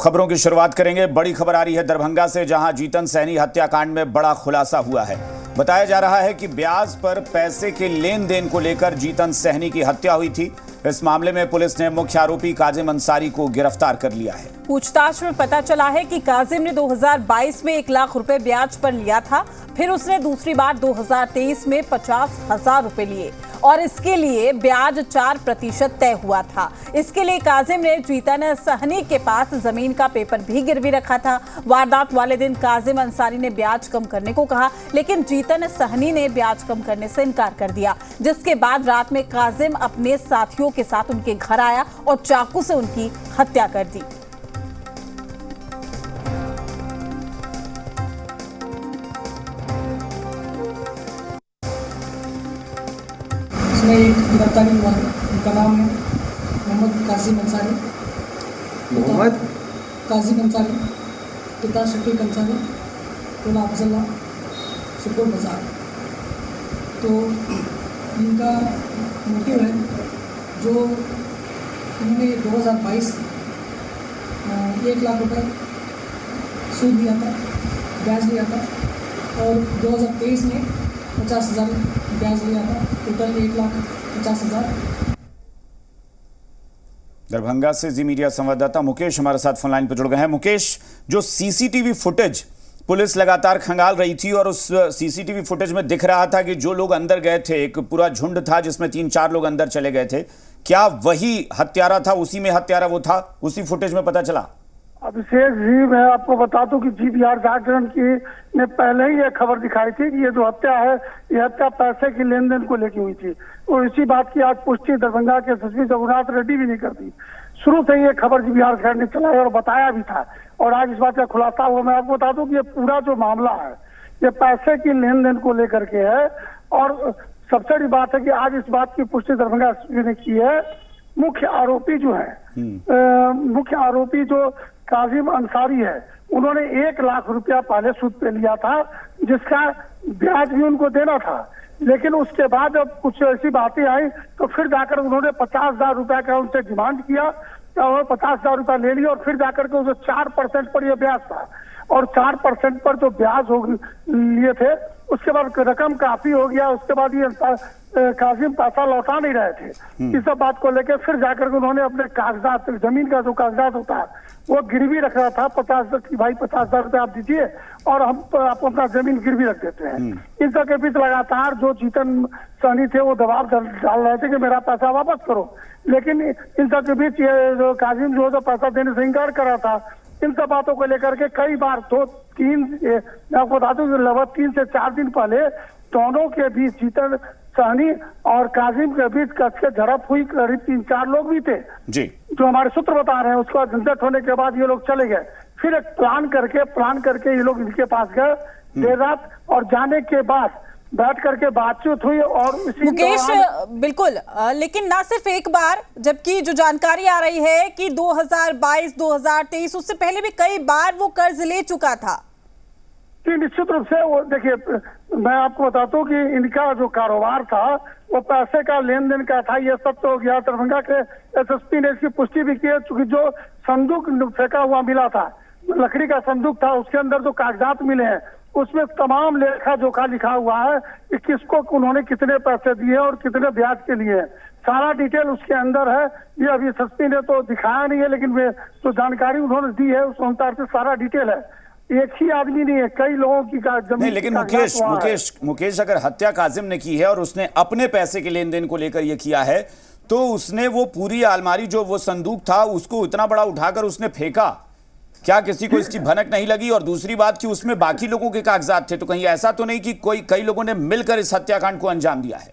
खबरों की शुरुआत करेंगे। बड़ी खबर आ रही है दरभंगा से, जहां जीतन सहनी हत्याकांड में बड़ा खुलासा हुआ है। बताया जा रहा है कि ब्याज पर पैसे के लेन देन को लेकर जीतन सहनी की हत्या हुई थी। इस मामले में पुलिस ने मुख्य आरोपी काजिम अंसारी को गिरफ्तार कर लिया है। पूछताछ में पता चला है कि काजिम ने 2022 में 1 लाख रुपए ब्याज पर लिया था। फिर उसने दूसरी बार 2023 में 50,000 रुपए लिए और इसके लिए ब्याज 4% तय हुआ था। इसके लिए काजिम ने जीतन सहनी के पास जमीन का पेपर भी गिरवी रखा था। वारदात वाले दिन काजिम अंसारी ने ब्याज कम करने को कहा, लेकिन जीतन सहनी ने ब्याज कम करने से इनकार कर दिया, जिसके बाद रात में काजिम अपने साथियों के साथ उनके घर आया और चाकू से उनकी हत्या कर दी। इसमें एक गिरफ्तारी हुआ है। उनका नाम है मोहम्मद काजिम अंसारी, पिता शकील अंसारी, टोला अफजल्ला, सुपोर बाजार। तो इनका मोटिव है जो उन्होंने 2022 1 लाख रुपए सूद लिया था, ब्याज लिया था, और 2023 में 50,000 ब्याज लिया था, टोटल 1,50,000। दरभंगा से जी मीडिया संवाददाता मुकेश हमारे साथ फोन लाइन पर जुड़ गए हैं। मुकेश, जो सीसीटीवी फुटेज पुलिस लगातार खंगाल रही थी और उस सीसीटीवी फुटेज में दिख रहा था कि जो लोग अंदर गए थे, एक पूरा झुंड था जिसमें 3-4 लोग अंदर चले गए थे, क्या वही हत्यारा था? उसी में हत्यारा वो था, उसी फुटेज में पता चला? अभिषेक जी, मैं आपको बता दूं कि GBR जागरण की ने पहले ही ये खबर दिखाई थी कि ये जो हत्या है, ये हत्या पैसे की लेन देन को लेकर हुई थी। और इसी बात की आज पुष्टि दरभंगा के एसएसपी रघुनाथ रेड्डी भी नहीं करती। शुरू से ये खबर GBR जागरण ने चलाई और बताया भी था, और आज इस बात का खुलासा हुआ। मैं आपको बता दूं कि ये पूरा जो मामला है, ये पैसे की लेन देन को लेकर के है। और सबसे बड़ी बात है कि आज इस बात की पुष्टि दरभंगा एसपी ने की है। मुख्य आरोपी जो काजिम अंसारी है, उन्होंने 1 लाख रुपया पहले सूद पे लिया था, जिसका ब्याज भी उनको देना था। लेकिन उसके बाद जब कुछ ऐसी बातें आई तो फिर जाकर उन्होंने 50,000 रुपया का उनसे डिमांड किया और 50,000 रुपया ले लिया, और फिर जाकर के उसे 4% पर यह ब्याज था, और 4% पर जो ब्याज लिए थे, उसके बाद रकम काफी हो गया। उसके बाद ये काजिम पैसा लौटा नहीं रहे थे। इस सब बात को लेकर फिर जाकर के उन्होंने अपने कागजात, जमीन का जो कागजात होता है, वो गिरवी रख रहा था 50 की, भाई 50,000 रुपये आप दीजिए और हम आपको अपना जमीन गिरवी रख देते हैं। इन सब के बीच लगातार जो जीतन सहनी थे वो दबाव डाल रहे थे कि मेरा पैसा वापस करो, लेकिन इन सब के बीच ये जो काजिम जो पैसा देने से इनकार कर रहा था। इन सब बातों को लेकर के कई बार मैं आपको बता दूं लगभग 3 से 4 दिन पहले दोनों के बीच, जीतन सहनी और काजिम के बीच कस के झड़प हुई। करीब 3-4 लोग भी थे जी, जो हमारे सूत्र बता रहे हैं। उसके बाद झंझट होने के बाद ये लोग चले गए। फिर एक प्लान करके ये लोग इनके पास गए देर रात, और जाने के बाद बैठ करके बातचीत हुई। और इसी मुकेश, बिल्कुल, लेकिन ना सिर्फ एक बार, जबकि जो जानकारी आ रही है कि 2022, 2023, उससे पहले भी कई बार वो कर्ज ले चुका था। निश्चित रूप से वो देखिए, मैं आपको बताता हूँ कि इनका जो कारोबार था वो पैसे का लेन देन का था। ये सब तो हो गया। दरभंगा के एसएसपी ने इसकी पुष्टि भी की है, क्योंकि जो संदूक फेंका हुआ मिला था, लकड़ी का संदूक था, उसके अंदर जो कागजात मिले हैं, उसमें तमाम लेखा जोखा लिखा हुआ है कि किसको उन्होंने कितने पैसे दिए और कितने ब्याज के लिए। सारा डिटेल उसके अंदर है। ये अभी एसएसपी ने तो दिखाया नहीं है, लेकिन वे जो जानकारी उन्होंने दी है उस अनुसार से सारा डिटेल है। एक ही आदमी नहीं है, कई लोगों की जमीन नहीं। लेकिन मुकेश, अगर हत्या काजिम ने की है और उसने अपने पैसे के लेन देन को लेकर यह किया है, तो उसने वो पूरी अलमारी, जो वो संदूक था, उसको इतना बड़ा उठाकर उसने फेंका, क्या किसी को इसकी भनक नहीं लगी? और दूसरी बात कि उसमें बाकी लोगों के कागजात थे, तो कहीं ऐसा तो नहीं कि कई लोगों ने मिलकर इस हत्याकांड को अंजाम दिया है?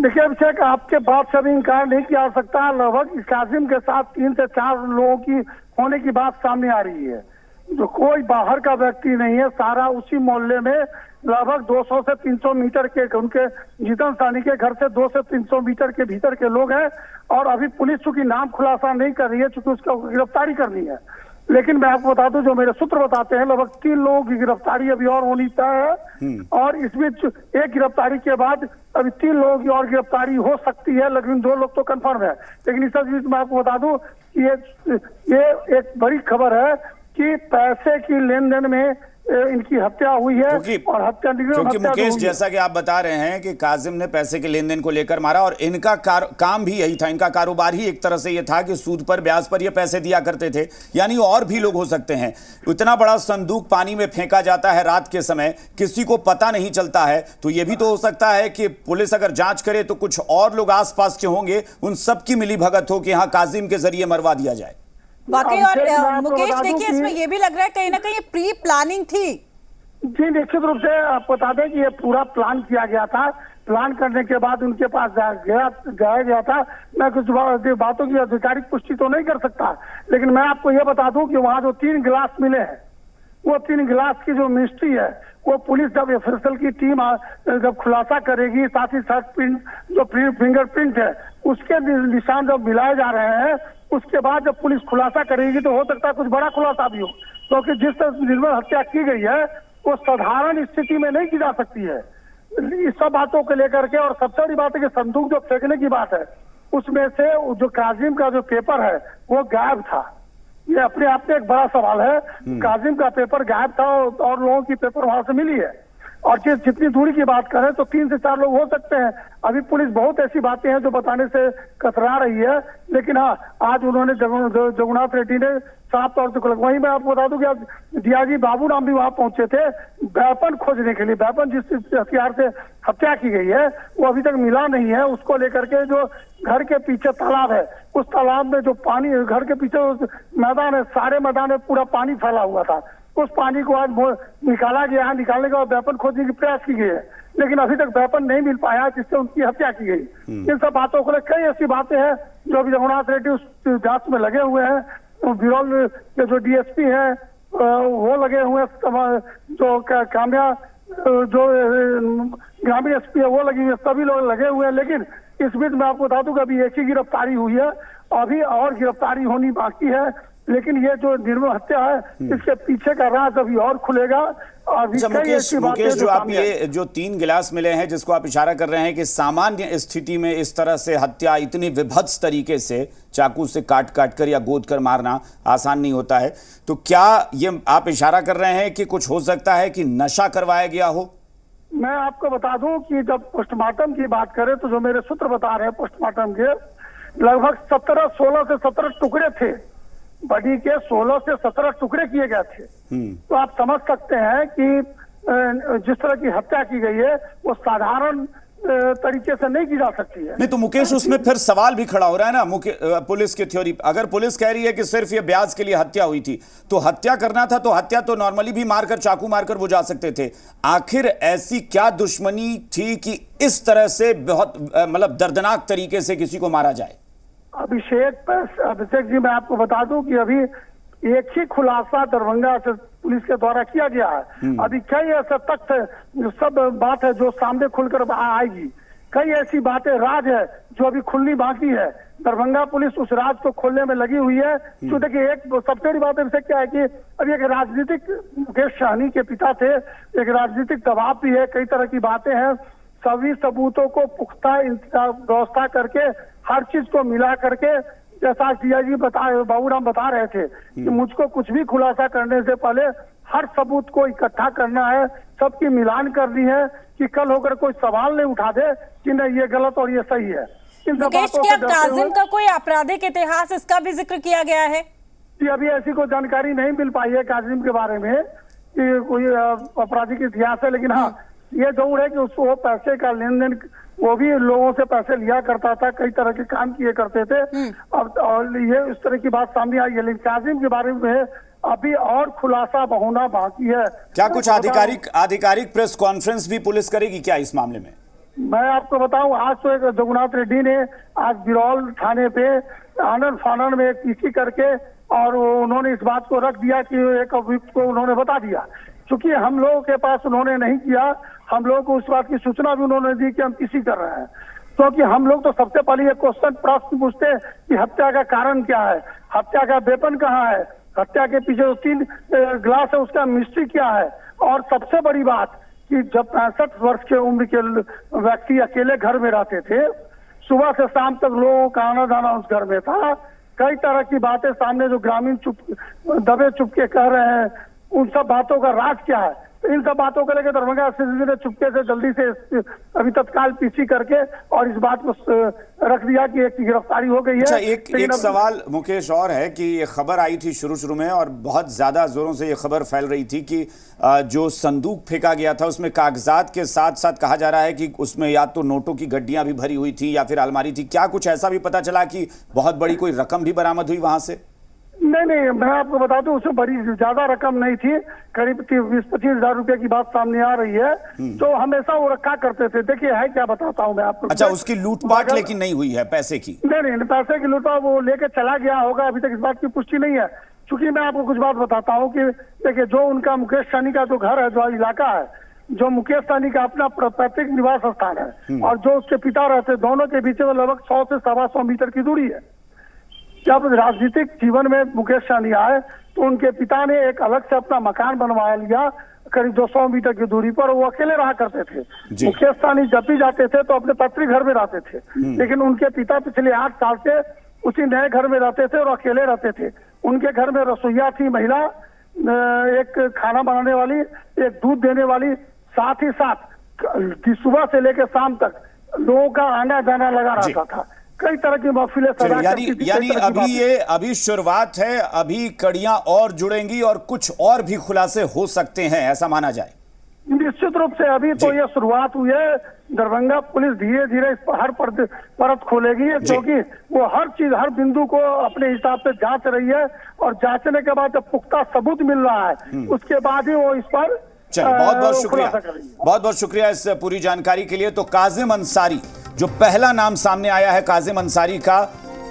देखिए अभिषेक, आपके बात से भी इनकार नहीं किया जा सकता। लगभग काजिम के साथ 3 से 4 लोगों की होने की बात सामने आ रही है, जो कोई बाहर का व्यक्ति नहीं है। सारा उसी मोहल्ले में लगभग 200 से 300 मीटर के, उनके जीतन सहनी के घर से 200 से 300 मीटर के भीतर के लोग हैं। और अभी पुलिस चूंकि नाम खुलासा नहीं कर रही है, चूंकि उसका गिरफ्तारी करनी है। लेकिन मैं आपको बता दूं, जो मेरे सूत्र बताते हैं, लगभग 3 लोगों की गिरफ्तारी अभी और होनी तय है। और इसमें एक गिरफ्तारी के बाद अभी 3 लोगों की और गिरफ्तारी हो सकती है, लेकिन 2 लोग तो कंफर्म है। लेकिन इस बीच मैं आपको बता दूं ये एक बड़ी खबर है कि पैसे की लेन देन में इनकी हत्या हुई है। और हत्या क्योंकि मुकेश, जैसा कि आप बता रहे हैं कि काजिम ने पैसे के लेन देन को लेकर मारा, और इनका काम भी यही था, इनका कारोबार ही एक तरह से ये था कि सूद पर ब्याज पर ये पैसे दिया करते थे, यानी और भी लोग हो सकते हैं। इतना बड़ा संदूक पानी में फेंका जाता है रात के समय, किसी को पता नहीं चलता है, तो ये भी तो हो सकता है कि पुलिस अगर जांच करे तो कुछ और लोग आसपास के होंगे, उन सबकी मिली भगत हो कि हाँ काजिम के जरिए मरवा दिया जाए। वाकई। और मुकेश देखिए, इसमें यह भी लग रहा है कहीं ना कहीं प्री प्लानिंग थी। जी निश्चित रूप से आप बता दें कि ये पूरा प्लान किया गया था। प्लान करने के बाद उनके पास जाया गया था। मैं कुछ बातों की आधिकारिक पुष्टि तो नहीं कर सकता, लेकिन मैं आपको ये बता दूं कि वहां जो 3 गिलास मिले हैं, वो 3 गिलास की जो मिस्ट्री है, वो पुलिस जब एफएसएल की टीम जब खुलासा करेगी, साथ ही साथ जो फिंगरप्रिंट है उसके निशान जब मिलाए जा रहे हैं, उसके बाद जब पुलिस खुलासा करेगी तो हो सकता है कुछ बड़ा खुलासा भी हो, क्योंकि जिस तरह निर्मल हत्या की गई है वो साधारण स्थिति में नहीं की जा सकती है। इस सब बातों को लेकर के, और सबसे बड़ी बात है कि संदूक जो फेंकने की बात है, उसमें से जो काजिम का जो पेपर है वो गायब था। ये अपने आप में एक बड़ा सवाल है। काजिम का पेपर गायब था और लोगों की पेपर वहां से मिली है। और जितनी दूरी की बात करें तो 3 से 4 लोग हो सकते हैं। अभी पुलिस बहुत ऐसी बातें हैं जो बताने से कतरा रही है, लेकिन हाँ, आज उन्होंने जगन्नाथ रेड्डी ने साफ तौर से, वहीं मैं आपको बता दूं कि आज डीआईजी बाबू राम भी वहां पहुंचे थे वेपन खोजने के लिए। वेपन जिस हथियार से हत्या की गई है वो अभी तक मिला नहीं है। उसको लेकर के जो घर के पीछे तालाब है, उस तालाब में जो पानी, घर के पीछे मैदान है, सारे मैदान में पूरा पानी फैला हुआ था, उस पानी को आज निकाला गया है। निकालने के बाद वेपन खोजने की प्रयास की गई है, लेकिन अभी तक वेपन नहीं मिल पाया जिससे उनकी हत्या की गई। इन सब बातों को लेकर कई ऐसी बातें हैं जो अभी रघुनाथ रेड्डी उस जांच में लगे हुए हैं। बिरौल के जो डीएसपी हैं वो लगे हुए हैं, जो काम्या जो ग्रामीण एसपी है वो लगी हुई है, सभी लोग लगे हुए हैं। लेकिन इस बीच मैं आपको बता दूं कि अभी एक ही गिरफ्तारी हुई है, अभी और गिरफ्तारी होनी बाकी है। लेकिन ये जो निर्मम हत्या है, इसके पीछे का राज अभी और खुलेगा। मुकेश, जो आप ये जो 3 गिलास मिले हैं, जिसको आप इशारा कर रहे हैं कि सामान्य स्थिति में इस तरह से हत्या इतनी विभत्स तरीके से चाकू से काट कर या गोद कर मारना आसान नहीं होता है, तो क्या ये आप इशारा कर रहे हैं कि कुछ हो सकता है कि नशा करवाया गया हो? मैं आपको बता दूं कि जब पोस्टमार्टम की बात करें तो जो मेरे सूत्र बता रहे हैं पोस्टमार्टम के, लगभग 16 से 17 टुकड़े थे। बॉडी के 16 से 17 टुकड़े किए गए थे। तो आप समझ सकते हैं कि जिस तरह की हत्या की गई है वो साधारण तरीके से नहीं की जा सकती है। नहीं तो मुकेश, उसमें फिर सवाल भी खड़ा हो रहा है ना पुलिस की थ्योरी। अगर पुलिस कह रही है कि सिर्फ ये ब्याज के लिए हत्या हुई थी, तो हत्या करना था तो हत्या तो नॉर्मली भी मारकर, चाकू मारकर बुझा सकते थे। आखिर ऐसी क्या दुश्मनी थी कि इस तरह से बहुत मतलब दर्दनाक तरीके से किसी को मारा जाए? अभिषेक जी, मैं आपको बता दूं कि अभी एक ही खुलासा दरभंगा से पुलिस के द्वारा किया गया है। अभी कई ऐसे तथ्य सब बात है जो सामने खुलकर आएगी। कई ऐसी बातें, राज है जो अभी खुलनी बाकी है। दरभंगा पुलिस उस राज को खोलने में लगी हुई है। तो देखिए, एक सबसे बड़ी बात है क्या है कि अभी एक राजनीतिक, मुकेश सहनी के पिता थे, एक राजनीतिक दबाव भी है, कई तरह की बातें हैं। सभी सबूतों को पुख्ता व्यवस्था करके, हर चीज को मिला करके, जैसा डीआईजी बाबूराम बता रहे थे कि मुझको कुछ भी खुलासा करने से पहले हर सबूत को इकट्ठा करना है, सबकी मिलान करनी है कि कल होकर कोई सवाल नहीं उठा दे कि नहीं ये गलत और ये सही है। मुकेश, क्या काजिम का कोई आपराधिक इतिहास, इसका भी जिक्र किया गया है? कि अभी ऐसी कोई जानकारी नहीं मिल पाई है काजिम के बारे में कि कोई आपराधिक इतिहास है। लेकिन हाँ, ये जरूर है कि उसको पैसे का लेन देन, वो भी लोगों से पैसे लिया करता था, कई तरह के काम किए करते थे। अब और ये इस तरह की बात सामने आई है। लेकिन काजिम के बारे में अभी और खुलासा होना बाकी है। क्या कुछ आधिकारिक प्रेस कॉन्फ्रेंस भी पुलिस करेगी क्या इस मामले में? मैं आपको बताऊं, आज तो एक जगन्नाथ रेड्डी ने आज बिरौल थाने पे आनंद फानन में एक पीसी करके, और उन्होंने इस बात को रख दिया कि एक अभियुक्त को उन्होंने बता दिया। चूंकि हम लोगों के पास उन्होंने नहीं किया, हम लोगों को उस बात की सूचना भी उन्होंने दी कि हम पीसी कर रहे हैं। क्योंकि हम लोग तो सबसे पहले ये प्रश्न पूछते हैं कि हत्या का कारण क्या है, हत्या का वेपन कहाँ है, हत्या के पीछे जो 3 गिलास है उसका मिस्ट्री क्या है। और सबसे बड़ी बात कि जब 65 वर्ष के उम्र के व्यक्ति अकेले घर में रहते थे, सुबह से शाम तक लोगों का आना जाना उस घर में था, कई तरह की बातें सामने जो ग्रामीण दबे चुपके कह रहे हैं, उन सब बातों का राज क्या है। तो इन सब बातों को लेकर दरभंगा एसएसपी ने चुपके से जल्दी से अभी तत्काल पीसी करके और इस बात को रख दिया कि एक की गिरफ्तारी हो गई है। अच्छा, एक सवाल मुकेश और है कि ये खबर आई थी शुरू में और बहुत ज्यादा जोरों से ये खबर फैल रही थी कि जो संदूक फेंका गया था उसमें कागजात के साथ साथ कहा जा रहा है कि उसमें या तो नोटों की गड्डियां भी भरी हुई थी या फिर अलमारी थी। क्या कुछ ऐसा भी पता चला कि बहुत बड़ी कोई रकम भी बरामद हुई वहां से? नहीं, मैं आपको बता दूं, उसमें बड़ी ज्यादा रकम नहीं थी, करीब 20-25 हजार रुपए की बात सामने आ रही है। तो हमेशा वो रखा करते थे। देखिए है क्या, बताता हूं मैं आपको। अच्छा, उसकी लूटपाट लेकिन नहीं हुई है पैसे की? नहीं, पैसे की लूटपाट वो लेके चला गया होगा, अभी तक इस बात की पुष्टि नहीं है। चूंकि मैं आपको कुछ बात बताता हूँ कि देखिए, जो उनका मुकेश सहनी का जो घर है, जो इलाका है, जो मुकेश सहनी का अपना पैतृक निवास स्थान है और जो उसके पिता रहते, दोनों के बीच में लगभग 100 से 125 मीटर की दूरी है। जब राजनीतिक जीवन में मुकेश सहनी आए तो उनके पिता ने एक अलग से अपना मकान बनवाया लिया, करीब 200 मीटर की दूरी पर। वो अकेले रहा करते थे। मुकेश सहनी जब भी जाते थे तो अपने पैतृक घर में रहते थे, लेकिन उनके पिता पिछले 8 साल से उसी नए घर में रहते थे और अकेले रहते थे। उनके घर में रसोईया थी महिला, एक खाना बनाने वाली, एक दूध देने वाली, साथ ही साथ सुबह से लेकर शाम तक लोगों का आना जाना लगा रहता था। कई तरह की महफिलें सजा करती थी। यानी अभी शुरुआत है, अभी कड़ियां और जुड़ेंगी और कुछ और भी खुलासे हो सकते हैं, ऐसा माना जाए? निश्चित रूप से अभी तो ये शुरुआत हुई है। दरभंगा पुलिस धीरे धीरे इस पर हर परत खोलेगी, क्योंकि वो हर चीज, हर बिंदु को अपने हिसाब से जांच रही है और जांचने के बाद जब पुख्ता सबूत मिल रहा है उसके बाद ही वो इस पर। चलिए, बहुत बहुत शुक्रिया इस पूरी जानकारी के लिए। तो काजिम अंसारी, जो पहला नाम सामने आया है काजिम अंसारी का,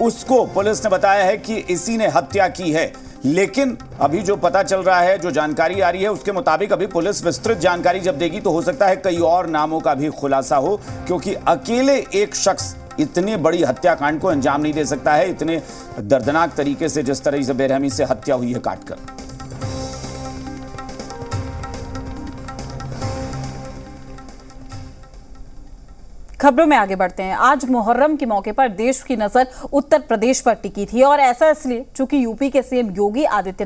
उसको पुलिस ने बताया है कि इसी ने हत्या की है। लेकिन अभी जो पता चल रहा है, जो जानकारी आ रही है, उसके मुताबिक अभी पुलिस विस्तृत जानकारी जब देगी तो हो सकता है कई और नामों का भी खुलासा हो, क्योंकि अकेले एक शख्स इतनी बड़ी हत्याकांड को अंजाम नहीं दे सकता है, इतने दर्दनाक तरीके से, जिस तरह से बेरहमी से हत्या हुई है काटकर। खबरों में आगे बढ़ते हैं। आज मुहर्रम के मौके पर देश की नजर उत्तर प्रदेश पर टिकी थी और ऐसा इसलिए चूंकि यूपी के सीएम योगी आदित्यनाथ